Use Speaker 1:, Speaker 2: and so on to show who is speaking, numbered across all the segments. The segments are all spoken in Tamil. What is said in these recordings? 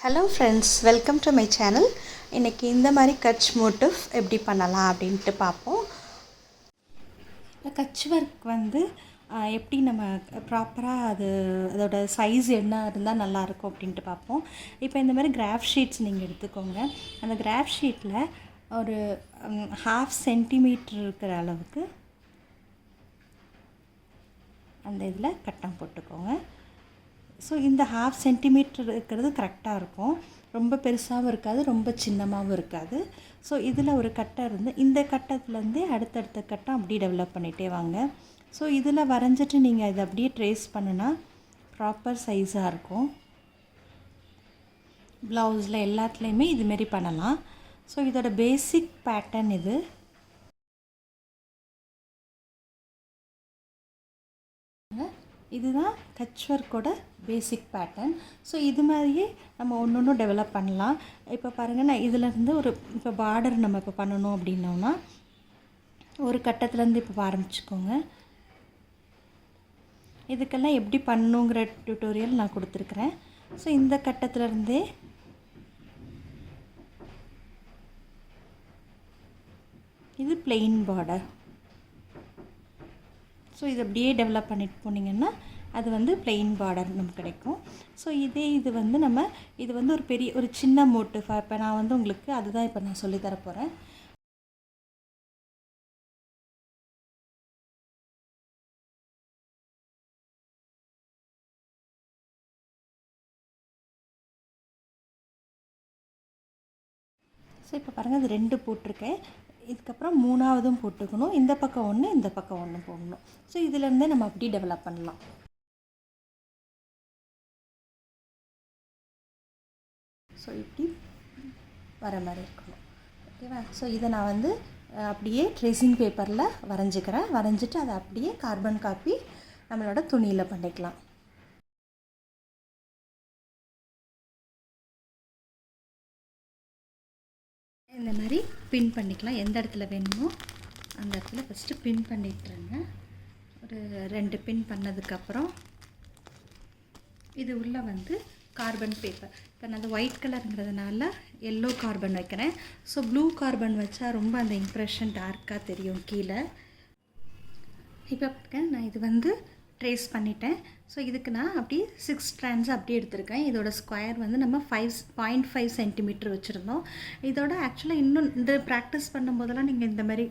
Speaker 1: Hello friends, welcome to my channel. இன்றைக்கி இந்த மாதிரி கட்ச் மோட்டிவ் எப்படி பண்ணலாம் அப்படின்ட்டு பார்ப்போம். கட்ச் ஒர்க் வந்து எப்படி நம்ம ப்ராப்பராக அதோட சைஸ் என்ன இருந்தால் நல்லாயிருக்கும் அப்படின்ட்டு பார்ப்போம். இப்போ இந்த மாதிரி கிராஃப் ஷீட்ஸ் நீங்கள் எடுத்துக்கோங்க. அந்த கிராஃப் ஷீட்டில் ஒரு 1/2 சென்டிமீட்டர் இருக்கிற அளவுக்கு அந்த இதில் கட்டம் போட்டுக்கோங்க. ஸோ இந்த 1/2 சென்டிமீட்டர் இருக்கிறது கரெக்டாக இருக்கும். ரொம்ப பெருசாகவும் இருக்காது, ரொம்ப சின்னமாகவும் இருக்காது. ஸோ இதில் ஒரு கட்டம் இருந்து இந்த கட்டத்துலேருந்தே அடுத்தடுத்த கட்டம் அப்படியே டெவலப் பண்ணிகிட்டே வாங்க. ஸோ இதில் வரைஞ்சிட்டு நீங்கள் இதை அப்படியே ட்ரேஸ் பண்ணுனா ப்ராப்பர் சைஸாக இருக்கும். ப்ளவுஸில் எல்லாத்துலேயுமே இதுமாரி பண்ணலாம். ஸோ இதோட பேசிக் பேட்டர்ன் இது. இதுதான் கட்ச் ஒர்க்கோட பேசிக் பேட்டர்ன். ஸோ இது மாதிரியே நம்ம ஒன்று ஒன்று டெவலப் பண்ணலாம். இப்போ பாருங்கள், நான் இதிலேருந்து இப்போ பார்டர் நம்ம இப்போ பண்ணணும் அப்படின்னோம்னா ஒரு கட்டத்துலேருந்து இப்போ ஆரம்பிச்சுக்கோங்க. இதுக்கெல்லாம் எப்படி பண்ணணுங்கிற டியூட்டோரியல் நான் கொடுத்துருக்குறேன். ஸோ இந்த கட்டத்துலேருந்தே இது பிளெயின் பார்டர். ஸோ இது அப்படியே டெவலப் பண்ணிட்டு போனீங்கன்னா அது வந்து பிளெயின் பார்டர் நமக்கு கிடைக்கும். ஸோ இது வந்து ஒரு சின்ன மோட்டிவ். இப்போ நான் வந்து உங்களுக்கு அதுதான் இப்போ நான் சொல்லித்தர போகிறேன். ஸோ இப்போ பாருங்கள், அது 2 போட்டிருக்கேன். இதுக்கப்புறம் 3ஆவதும் போட்டுக்கணும். இந்த பக்கம் ஒன்று, இந்த பக்கம் ஒன்று போடணும். ஸோ இதிலேருந்தே நம்ம அப்படி டெவலப் பண்ணலாம். ஸோ இப்படி வர மாதிரி இருக்கணும். ஓகேவா? ஸோ இதை நான் வந்து அப்படியே ட்ரேசிங் பேப்பரில் வரைஞ்சிட்டு அதை அப்படியே கார்பன் காப்பி நம்மளோட துணியில் பண்ணிக்கலாம். இந்த மாதிரி பின் பண்ணிக்கலாம். எந்த இடத்துல வேணுமோ அந்த இடத்துல ஃபஸ்ட்டு பின் பண்ணிட்டுருங்க. ஒரு 2 பின் பண்ணதுக்கப்புறம் இது உள்ளே வந்து கார்பன் பேப்பர். இப்போ நான் அது ஒயிட் கலருங்கிறதுனால எல்லோ கார்பன் வைக்கிறேன். ஸோ ப்ளூ கார்பன் வச்சா ரொம்ப அந்த இம்ப்ரெஷன் டார்க்காக தெரியும் கீழே. இப்போ நான் இது வந்து ட்ரேஸ் பண்ணிட்டேன். ஸோ இதுக்கு நான் அப்படியே 6 ஸ்ட்ராண்ட்ஸ் அப்படியே எடுத்திருக்கேன். இதோட ஸ்கொயர் வந்து நம்ம 5.5 சென்டிமீட்டர் வச்சுருந்தோம். இதோட ஆக்சுவலாக இன்னும் இந்த ப்ராக்டிஸ் பண்ணும்போதெல்லாம் நீங்கள் இந்த மாதிரி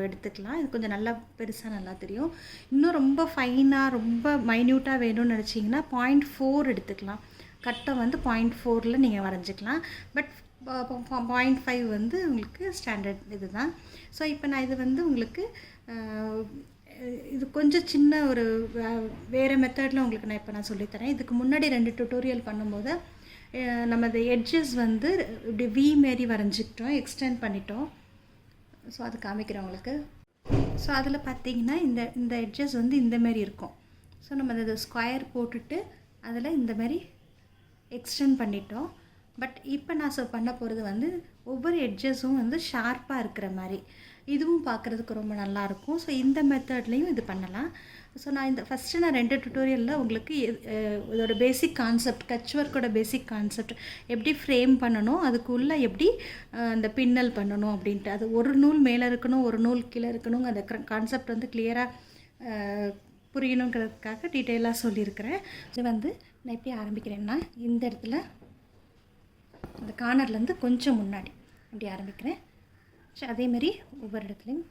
Speaker 1: எடுத்துக்கலாம். இது கொஞ்சம் நல்லா பெருசாக நல்லா தெரியும். இன்னும் ரொம்ப ஃபைனாக ரொம்ப மைன்யூட்டாக வேணும்னு நினச்சிங்கன்னா 0.4 எடுத்துக்கலாம். கட்டம் வந்து 0.4ல் நீங்கள் வரைஞ்சிக்கலாம். பட் 0.5 வந்து உங்களுக்கு ஸ்டாண்டர்ட் இது தான். ஸோ இப்போ நான் இது வந்து உங்களுக்கு இது கொஞ்சம் சின்ன ஒரு வேறு மெத்தடில் உங்களுக்கு நான் சொல்லித்தரேன். இதுக்கு முன்னாடி 2 டியூட்டோரியல் பண்ணும்போது நம்ம இந்த எட்ஜஸ் வந்து இப்படி வி மாரி வரைஞ்சிக்கிட்டோம், எக்ஸ்டெண்ட் பண்ணிட்டோம். ஸோ அது காமிக்கிறேன் உங்களுக்கு. ஸோ அதில் பார்த்தீங்கன்னா இந்த எட்ஜஸ் வந்து இந்தமாரி இருக்கும். ஸோ நம்ம அதை ஸ்கொயர் போட்டுட்டு அதில் இந்தமாரி எக்ஸ்டெண்ட் பண்ணிட்டோம். பட் இப்போ நான் பண்ண போகிறது வந்து ஒவ்வொரு எட்ஜஸும் வந்து ஷார்ப்பாக இருக்கிற மாதிரி. இதுவும் பார்க்குறதுக்கு ரொம்ப நல்லாயிருக்கும். ஸோ இந்த மெத்தட்லேயும் இது பண்ணலாம். ஸோ நான் ஃபஸ்ட்டு 2 டியூட்டோரியலில் உங்களுக்கு இதோட பேசிக் கான்செப்ட், கட்ச் ஒர்க்கோட பேசிக் கான்செப்ட் எப்படி ஃப்ரேம் பண்ணணும், அதுக்குள்ளே எப்படி அந்த பின்னல் பண்ணணும் அப்படின்ட்டு, அது ஒரு நூல் மேலே இருக்கணும், ஒரு நூல் கீழே இருக்கணுங்க, அந்த கான்செப்ட் வந்து கிளியராக புரியணுங்கிறதுக்காக டீட்டெயிலாக சொல்லியிருக்கிறேன். இது வந்து நான் எப்படி ஆரம்பிக்கிறேன்னா, இந்த இடத்துல அந்த கார்னர்லேருந்து கொஞ்சம் முன்னாடி அப்படி ஆரம்பிக்கிறேன். அதேமாதிரி ஒவ்வொரு இடத்துலையும்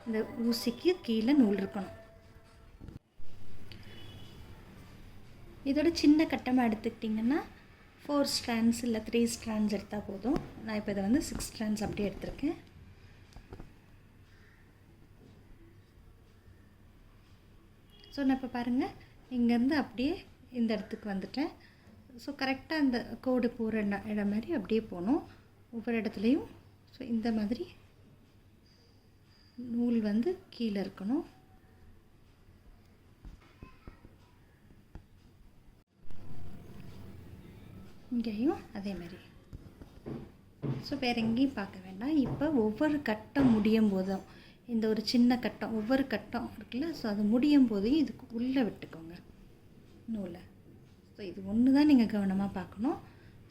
Speaker 1: இந்த ஊசிக்கு கீழே நூல் இருக்கணும். இதோட சின்ன கட்டமாக எடுத்துக்கிட்டிங்கன்னா 4 ஸ்ட்ராண்ட்ஸ் இல்லை 3 ஸ்ட்ராண்ட்ஸ் எடுத்தால் போதும். நான் இப்போ இதை வந்து 6 ஸ்ட்ராண்ட்ஸ் அப்படியே எடுத்திருக்கேன். ஸோ நான் இப்போ பாருங்கள், இங்கேருந்து அப்படியே இந்த இடத்துக்கு வந்துட்டேன். ஸோ கரெக்டாக அந்த கோடு போகிற இடம் மாதிரி அப்படியே போகணும் ஒவ்வொரு இடத்துலையும். ஸோ இந்த மாதிரி நூல் வந்து கீழே இருக்கணும். இங்கேயும் அதே மாதிரி. ஸோ வேறு எங்கேயும் பார்க்க வேண்டாம். இப்போ ஒவ்வொரு கட்டம் முடியும் போதும் இந்த ஒரு சின்ன கட்டம், ஒவ்வொரு கட்டம் இருக்குல்ல, ஸோ அது முடியும் போதையும் இதுக்கு உள்ளே விட்டுக்கோங்க நூலை. ஸோ இது ஒன்று தான் நீங்கள் கவனமாக பார்க்கணும்.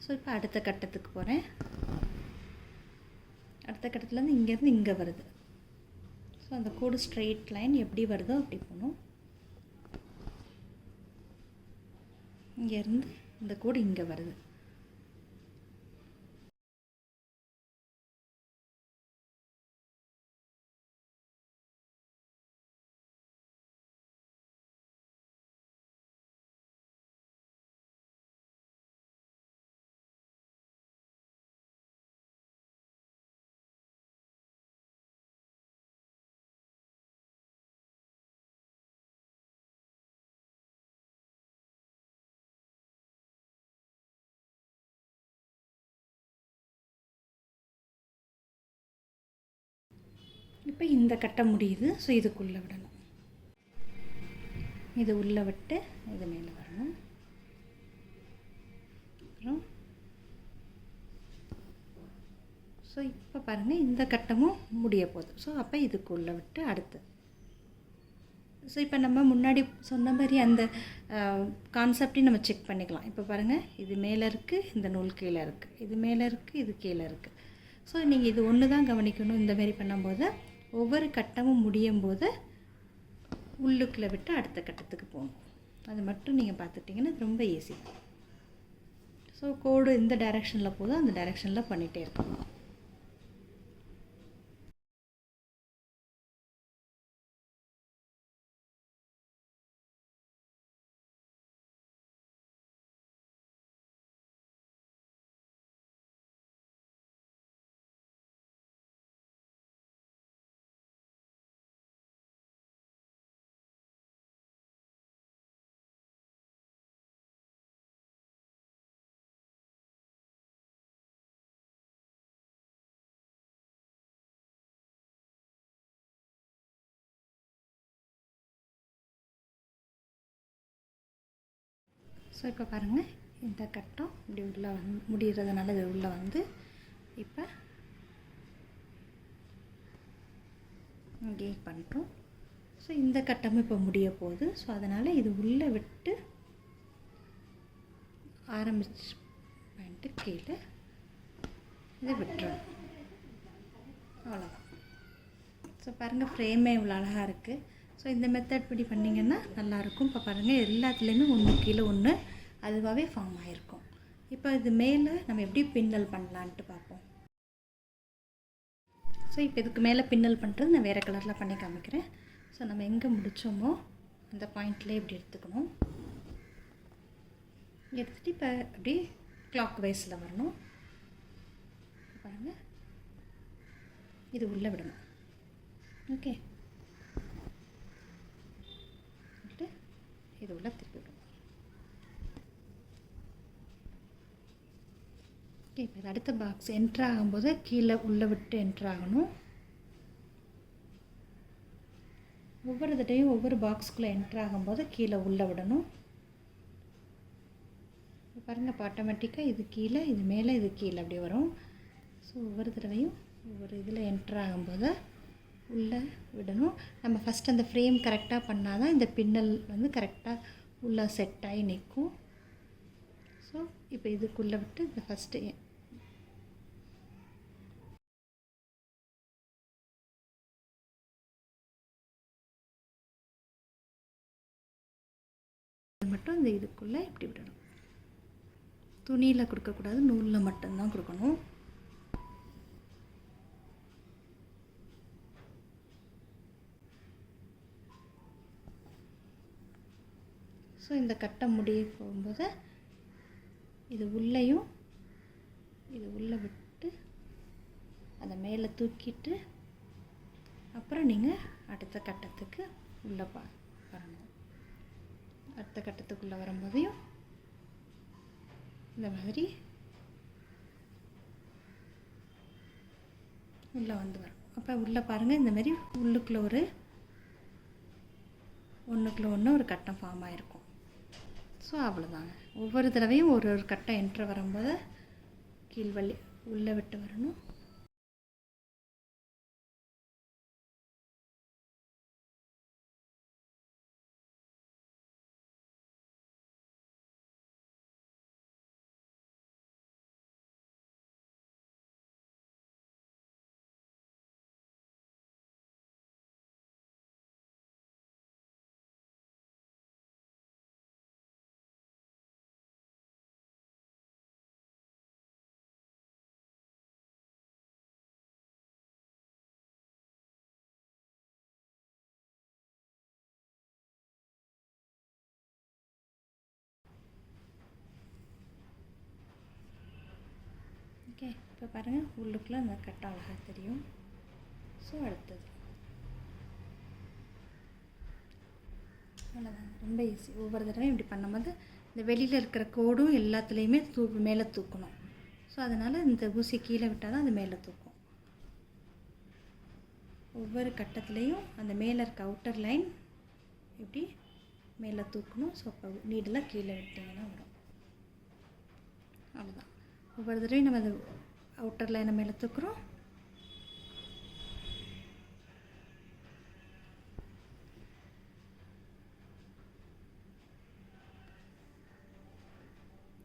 Speaker 1: ஸோ இப்போ அடுத்த கட்டத்துக்கு போகிறேன். அடுத்த கட்டத்துலேருந்து இங்கேருந்து இங்கே வருது. ஸோ அந்த கோடு ஸ்ட்ரெயிட் லைன் எப்படி வருதோ அப்படி போகணும். இங்கேருந்து இந்த கோடு இங்கே வருது. இப்போ இந்த கட்டம் முடியுது. ஸோ இதுக்குள்ளே விடணும். இது உள்ளே விட்டு இது மேலே வரணும். அப்புறம் ஸோ இப்போ பாருங்கள் இந்த கட்டமும் முடிய போகுது. ஸோ அப்போ இதுக்குள்ளே விட்டு அடுத்து. ஸோ இப்போ நம்ம முன்னாடி சொன்ன மாதிரி அந்த கான்செப்டையும் நம்ம செக் பண்ணிக்கலாம். இப்போ பாருங்கள் இது மேலே இருக்குது, இந்த நூல் கீழே இருக்குது, இது மேலே இருக்குது, இது கீழே இருக்குது. ஸோ நீங்கள் இது ஒன்று தான் கவனிக்கணும். இந்த மாதிரி பண்ணும்போது ஒவ்வொரு கட்டமும் முடியும் போது உள்ளுக்குள்ளே விட்டு அடுத்த கட்டத்துக்கு போகணும். அது மட்டும் நீங்கள் பார்த்துட்டிங்கன்னா ரொம்ப ஈஸி. ஸோ கோடு எந்த டைரெக்ஷனில் போதோ அந்த டைரெக்ஷனில் பண்ணிகிட்டே இருக்கணும். ஸோ இப்போ பாருங்கள் இந்த கட்டம் இப்படி உள்ளே முடிகிறதுனால இது உள்ளே வந்து இப்போ இங்கே பண்ணிட்டோம். ஸோ இந்த கட்டமும் இப்போ முடிய போகுது. ஸோ அதனால் இது உள்ளே விட்டு ஆரம்பிச்சு பண்ணிட்டு கீழே இதை விட்டுறணும். அவ்வளோதான். ஸோ பாருங்கள் ஃப்ரேமே இவ்வளோ அழகாக இருக்குது. ஸோ இந்த மெத்தட் இப்படி பண்ணிங்கன்னா நல்லாயிருக்கும். இப்போ பாருங்கள் எல்லாத்துலேயுமே ஒன்று கீழே ஒன்று அதுவாகவே ஃபார்ம் ஆகிருக்கும். இப்போ இது மேலே நம்ம எப்படி பின்னல் பண்ணலான்ட்டு பார்ப்போம். ஸோ இப்போ இதுக்கு மேலே பின்னல் பண்ணுறது நான் வேறு கலரில் பண்ணி காமிக்கிறேன். ஸோ நம்ம எங்கே முடித்தோமோ அந்த பாயிண்ட்லேயே இப்படி எடுத்துக்கணும். எடுத்துகிட்டு இப்போ அப்படி கிளாக் வைஸில் வரணும். பாருங்கள் இது உள்ளே விடணும். ஓகே, இது உள்ள திருப்பி விடணும். ஓகே, இப்போ இது அடுத்த பாக்ஸ் என்ட்ரு ஆகும்போது கீழே உள்ளே விட்டு என்ட்ரு ஆகணும். ஒவ்வொரு தடையும் ஒவ்வொரு பாக்ஸ்குள்ளே என்ட்ரு ஆகும்போது கீழே உள்ளே விடணும். பாருங்கள் இப்போ ஆட்டோமேட்டிக்காக இது கீழே, இது மேலே, இது கீழே அப்படி வரும். ஸோ ஒவ்வொரு தடவையும் ஒவ்வொரு இதில் என்ட்ரு ஆகும்போது உள்ளே விடணும். நம்ம ஃபஸ்ட் அந்த ஃப்ரேம் கரெக்டாக பண்ணால் தான் இந்த பின்னல் வந்து கரெக்டாக உள்ளே செட் ஆகி நிற்கும். ஸோ இப்போ இதுக்குள்ளே விட்டு இந்த ஃபஸ்ட்டு மட்டும் இந்த இதுக்குள்ளே இப்படி விடணும். துணியில் கொடுக்கக்கூடாது, நூலில் மட்டும்தான் கொடுக்கணும். ஸோ இந்த கட்டை முடிய போகும்போது இது உள்ளேயும் இது உள்ளே விட்டு அதை மேலே தூக்கிட்டு அப்புறம் நீங்கள் அடுத்த கட்டத்துக்கு உள்ளே வரணும். அடுத்த கட்டத்துக்குள்ளே வரும்போதையும் இந்த மாதிரி உள்ளே வந்து வரும். அப்போ உள்ளே பாருங்கள் இந்த மாதிரி உள்ளுக்குள்ளே ஒன்றுக்குள்ளே ஒன்று ஒரு கட்டம் ஃபார்ம் ஆகிருக்கும். ஸோ அவ்வளோதாங்க. ஒவ்வொரு தடவையும் ஒரு ஒரு கட்டம் என்ட்ரு வரும்போது கீழ்வள்ளி உள்ளே விட்டு வரணும். ஓகே, இப்போ பாருங்கள் உள்ளுக்குள்ளே அந்த கட்டை அழகாக தெரியும். ஸோ அடுத்தது அவ்வளோதாங்க, ரொம்ப ஈஸி. ஒவ்வொரு தடவையும் இப்படி பண்ணும்போது இந்த வெளியில் இருக்கிற கோடும் எல்லாத்துலேயுமே மேலே தூக்கணும். ஸோ அதனால் இந்த ஊசி கீழே விட்டால் தான் அது மேலே தூக்கும். ஒவ்வொரு கட்டத்துலேயும் அந்த மேலே இருக்க அவுட்டர் லைன் இப்படி மேலே தூக்கணும். ஸோ அப்போ நீடெல்லாம் கீழே விட்டிங்கன்னா வரும். அவ்வளோதான். ஒவ்வொரு தடவையும் நம்ம அந்த அவுட்டர் லைனை மேலே தூக்குறோம்.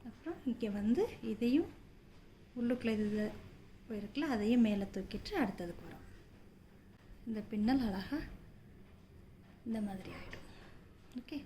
Speaker 1: அப்புறம் இங்கே வந்து இதையும் உள்ளுக்குள்ளே இது போயிருக்குல்ல, அதையும் மேலே தூக்கிட்டு அடுத்ததுக்கு வரும். இந்த பின்னல் அழகாக இந்த மாதிரி ஆகிடும். ஓகே,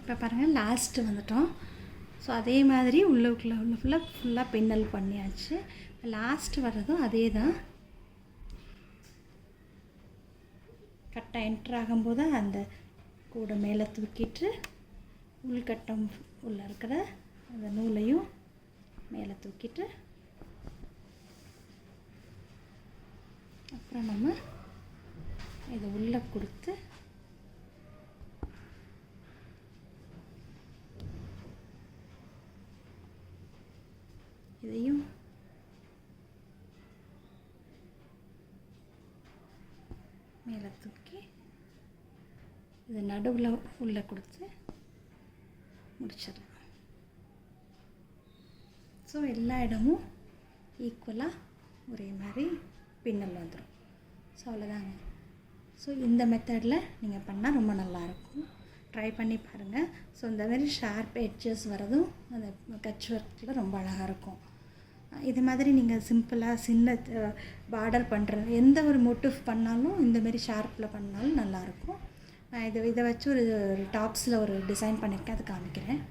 Speaker 1: இப்போ பாருங்கள் லாஸ்ட்டு வந்துட்டோம். ஸோ அதே மாதிரி உள்ளுக்குள்ளே ஃபுல்லாக பின்னல் பண்ணியாச்சு. லாஸ்ட்டு வர்றதும் அதே தான். கட்டை என்ட்ரு ஆகும்போது அந்த கூட மேலே தூக்கிட்டு உள்கட்டம் உள்ளே இருக்கிற அந்த நூலையும் மேலே தூக்கிட்டு அப்புறம் நம்ம இதை உள்ளே கொடுத்து இதையும் மேலே தூக்கி இது நடுவில் உள்ளே கொடுத்து முடிச்சிடலாம். ஸோ எல்லா இடமும் ஈக்குவலாக ஒரே மாதிரி பின்னல் வந்துடும். ஸோ அவ்வளோதாங்க. ஸோ இந்த மெத்தடில் நீங்கள் பண்ணால் ரொம்ப நல்லாயிருக்கும். ட்ரை பண்ணி பாருங்கள். ஸோ இந்த மாதிரி ஷார்ப் எட்ஜஸ் வரதும் அந்த கட்ச் ஒர்க்கில் ரொம்ப அழகாக இருக்கும். இது மாதிரி நீங்கள் சிம்பிளாக சின்ன பார்டர் பண்ணுற எந்த ஒரு மோட்டிவ் பண்ணாலும் இந்தமாரி ஷார்ப்பில் பண்ணாலும் நல்லாயிருக்கும். நான் இதை வச்சு ஒரு டாப்ஸில் ஒரு டிசைன் பண்ணியிருக்கேன், அது காமிக்கிறேன்.